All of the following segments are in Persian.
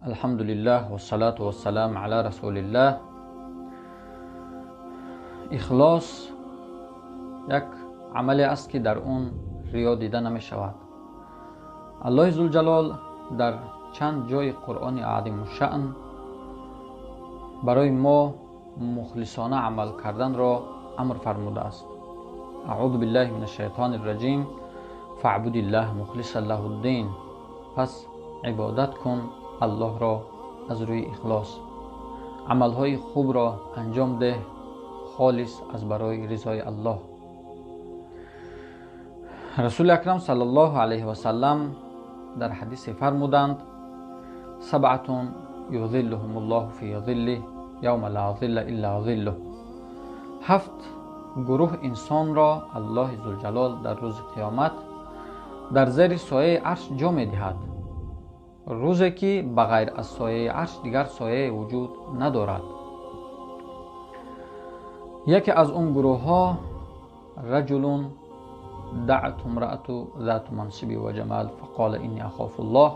الحمدلله و الصلاة و السلام علی رسول الله. اخلاص یک عملی است که در اون ریا دیده نمی شود. الله ذوالجلال در چند جای قرآن عظیم الشأن برای ما مخلصانه عمل کردن را امر فرموده است. اعوذ بالله من الشیطان الرجیم فاعبد الله مخلصا له الدین. پس عبادت کن الله را از روی اخلاص، عملهای خوب را انجام ده خالص از برای رضای الله. رسول اکرم صلی الله علیه و سلم در حدیث فرمودند: سبعة یظلهم الله فی ظله یوم لا ظل الا ظله. 7 گروه انسان را الله ذوالجلال در روز قیامت در زیر سایه عرش جا می دهد، روزی که بغیر از سایه عرش دیگر سایه وجود ندارد. یکی از اون گروه ها رجل دعت امرأة ذات منصب و جمال فقال اینی اخاف الله.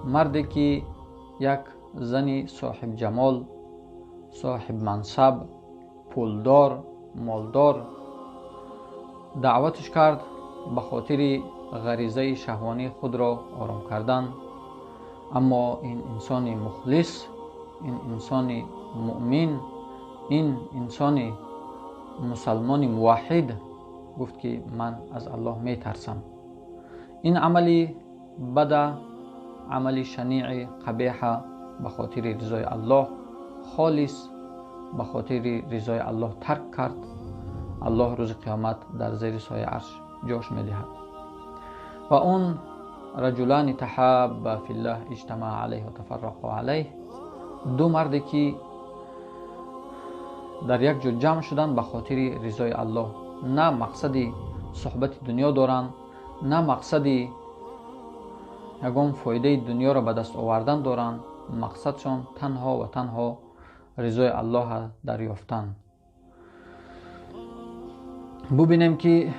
مردی که یک زنی صاحب جمال، صاحب منصب، پولدار، مالدار دعوتش کرد به خاطر غریزه شهوانی خود را آرام کردن، اما این انسان مخلص، این انسان مؤمن، این انسان مسلمان موحد گفت که من از الله می ترسم. این عملی بد، عملی شنیع قبیح به خاطر رضای الله، خالص به خاطر رضای الله ترک کرد. الله روز قیامت در زیر سایه عرش جاش می دهد. و اون رجلان تحابا فی الله اجتماع علیه و تفرقا علیه، 2 مردی که در یک جا جمع شدن به خاطر رضای الله، نه مقصدی صحبت دنیا دارند، نه مقصدی یگان فایده دنیا را به دست آوردن دارند، مقصدشان تنها و تنها رضای الله دریافتن. ببینیم که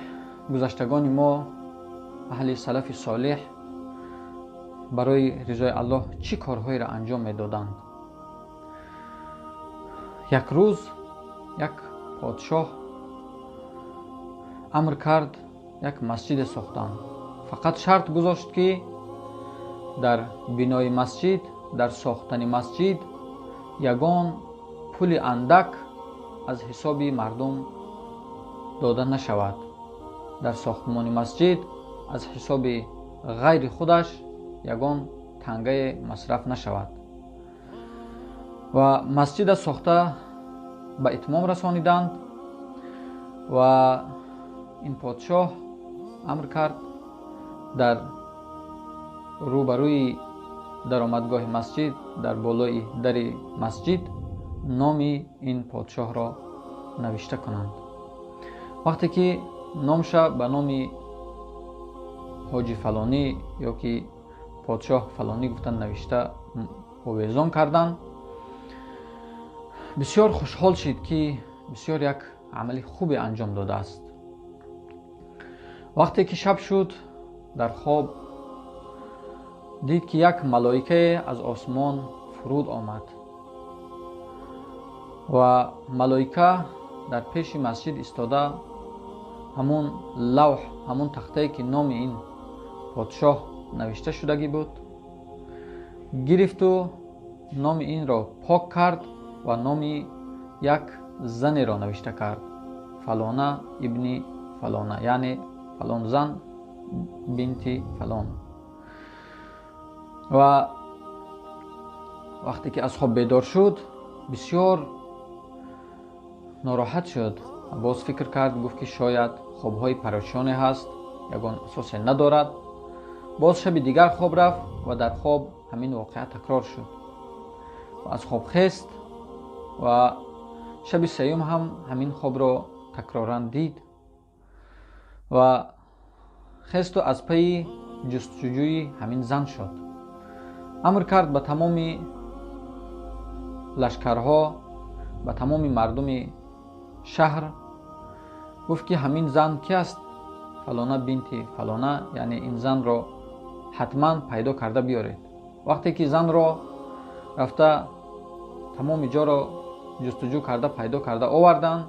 گذشتگان ما اهل سلف صالح برای رضای الله چی کارهایی را انجام میدادند. یک روز یک پادشاه امر کرد یک مسجد ساختن. فقط شرط گذاشت که در بنای مسجد، در ساختن مسجد یگان پول اندک از حساب مردم داده نشود. در ساختمان مسجد از حساب غیر خودش یگان تنگه مصرف نشود. و مسجد ساخته به اتمام رسانیدند و این پادشاه امر کرد در روبروی درآمدگاه مسجد، در بالای در مسجد نام این پادشاه را نوشته کنند. وقتی که نامش به نام حاجی فلانی یا که پادشاه فلانی گفتن نوشته آویزان کردند، بسیار خوشحال شد که بسیار یک عملی خوبی انجام داده است. وقتی که شب شد در خواب دید که یک ملائکه از آسمان فرود آمد و ملائکه در پیش مسجد ایستاده همون لوح، همون تخته که نام این پادشاه نوشته شدگی بود گرفت و نام این را پاک کرد و نام یک زن را نوشته کرد: فلانه ابن فلانه، یعنی فلان زن بنت فلان. و وقتی که از خواب بیدار شد بسیار ناراحت شد. باز فکر کرد، گفت که شاید خوابهای پریشانی هست، یگان اساس ندارد. باز شب دیگر خواب رفت و در خواب همین واقعه تکرار شد و از خواب خست و شب سیوم هم همین خواب را تکرارا دید و خست و از پی جستجوی همین زن شد. امر کرد به تمام لشکرها، به تمام مردم شهر، گفت که همین زن کی است؟ فلانه بنت فلانه، یعنی این زن را حتما پیدا کرده بیارید. وقتی که زن را رفته تمام جا را جستجو کرده پیدا کرده آوردند.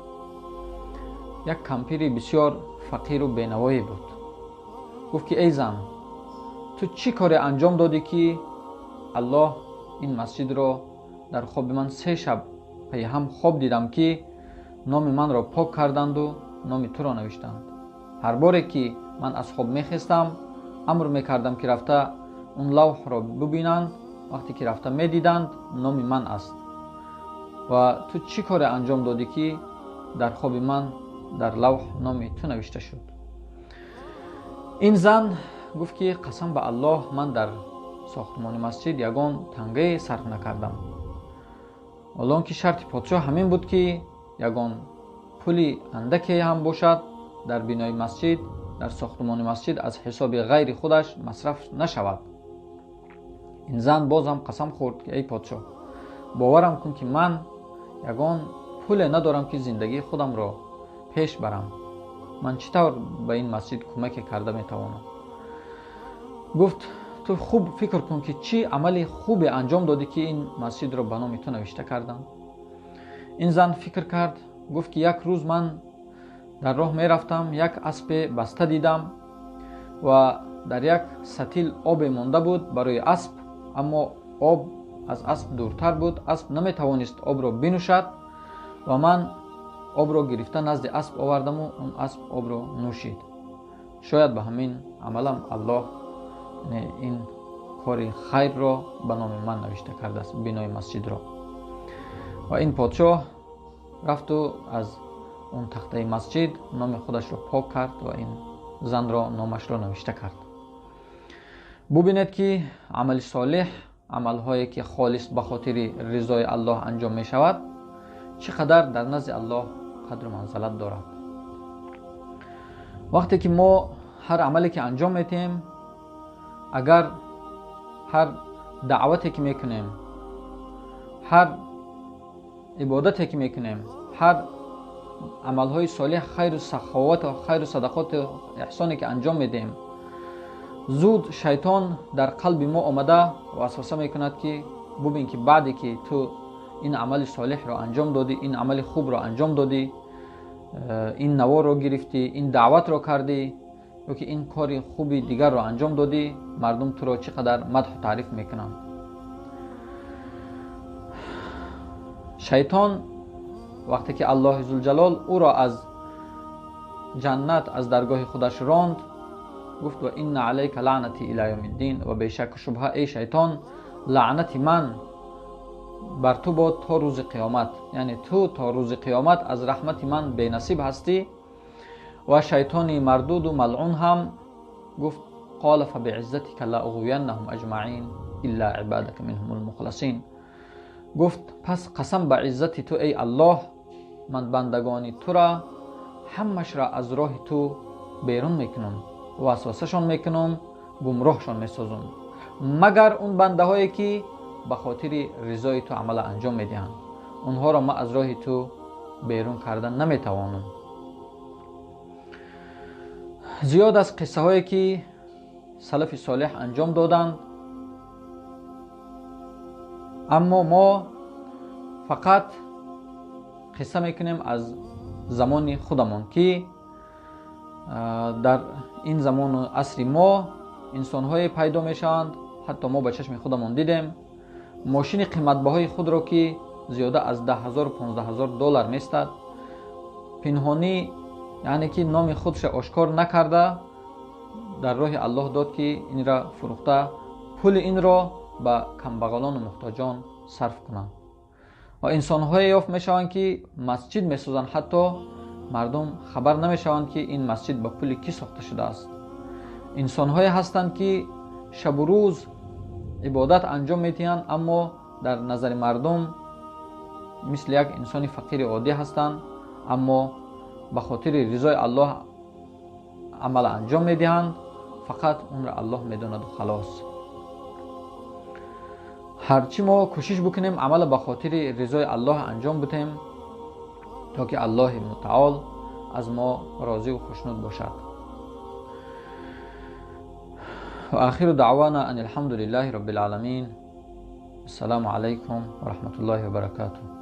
یک کمپیری بسیار فقیر و بینوایی بود. گفت که ای زن، تو چی کاری انجام دادی که الله این مسجد را در خواب من 3 شب پی هم خواب دیدم که نام من را پاک کردند و نام تو را نوشتند. هر باره که من از خواب میخستم امر میکردم که رفته اون لوح را ببینند. وقتی که رفته میدیدند نام من است. و تو چی کار انجام دادی که در خواب من در لوح نام تو نوشته شد؟ این زن گفت که قسم به الله من در ساختمان مسجد یگان تنگه صرف نکردم. الان که شرط پادشاه همین بود که یگان پولی اندکی هم باشد در بنای مسجد، در ساختمان مسجد از حساب غیر خودش مصرف نشود. این زن باز هم قسم خورد که ای پادشاه، باورم کن که من یگان پول ندارم که زندگی خودم را پیش برم. من چطور به این مسجد کمک کرده میتوانم؟ گفت تو خوب فکر کن که چی عملی خوب انجام دادی که این مسجد را به نام تو نوشته کردن. این زن فکر کرد. گفت که یک روز من در راه می رفتم، یک اسب بسته دیدم و در یک سطل آب مانده بود برای اسب، اما آب از اسب دورتر بود. اسب نمی توانست آب را بنوشد و من آب را گرفته نزد اسب آوردم و اون اسب آب را نوشید. شاید به همین عملم الله این کار خیر را به نام من نوشته کرده است، بنای مسجد را. و این پادشاه رفت و از اون تخته مسجد نام خودش را پاک کرد و این زن را نامش را نوشته کرد. ببینید که عمل صالح، عملهایی که خالص به خاطر رضای الله انجام می شود، چقدر در نزد الله قدر و منزلت دارد. وقتی که ما هر عملی که انجام میتیم، اگر هر دعوتی که میکنیم، هر عبادتی که میکنیم، هر عملهای صالح، خیر و سخاوت و خیر و صدقات و احسانی که انجام میدیم، زود شیطان در قلب ما آمده وسوسه میکند که ببین که بعدی که تو این عمل صالح را انجام دادی، این عمل خوب را انجام دادی، این نوار را گرفتی، این دعوت را کردی، یا که این کار خوبی دیگر را انجام دادی، مردم تو را چقدر مدح و تعریف میکنند. شیطان وقتی که الله ذوالجلال او را از جنت، از درگاه خودش راند، گفت و ان علیک لعنتی الی یوم الدین، و بیشک شبهه ای شیطان لعنت من بر تو باد تا روز قیامت، یعنی تو تا روز قیامت از رحمت من بی نصیب هستی. و شیطانی مردود و ملعون هم گفت قال فبعزتک لاغوینهم اجمعین الا عبادک منهم المخلصین. گفت پس قسم به عزت تو ای الله، من بندگانی تو را همش را از راه تو بیرون میکنم، وسوسهشان میکنم، گمراهشان میسازم، مگر اون بنده هایی که به خاطر رضای تو عمل انجام میدهند، اونها را ما از راه تو بیرون کردن نمیتوانم. زیاد از قصه هایی که سلف صالح انجام دادند، اما ما فقط قصه میکنیم از زمان خودمان که در این زمان و عصر ما انسان های پیدا میشوند، حتی ما به چشم خودمان دیدیم، ماشین قیمت بهای خود را که زیاده از 10,000 و 15,000 دلار میستد، پنهانی، یعنی که نام خودش آشکار نکرده، در راه الله داد که این را فروخته پول این را به کمبغلان و محتاجان صرف کنند. و انسان های یافت میشوند که مسجد میسازند، حتی مردم خبر نمیشوند که این مسجد به پول کی ساخته شده است. انسان های هستند که شب و روز عبادت انجام میدهند، اما در نظر مردم مثل یک انسان فقیر عادی هستند، اما به خاطر رضای الله عمل انجام میدهند، فقط اون را الله میداند و خلاص. هرچی ما کوشش بکنیم عمل به خاطر رضای الله انجام بدیم تا که الله متعال از ما راضی و خوشنود باشد. و آخر دعوانا ان الحمد لله رب العالمین. السلام علیکم و رحمت الله و برکاته.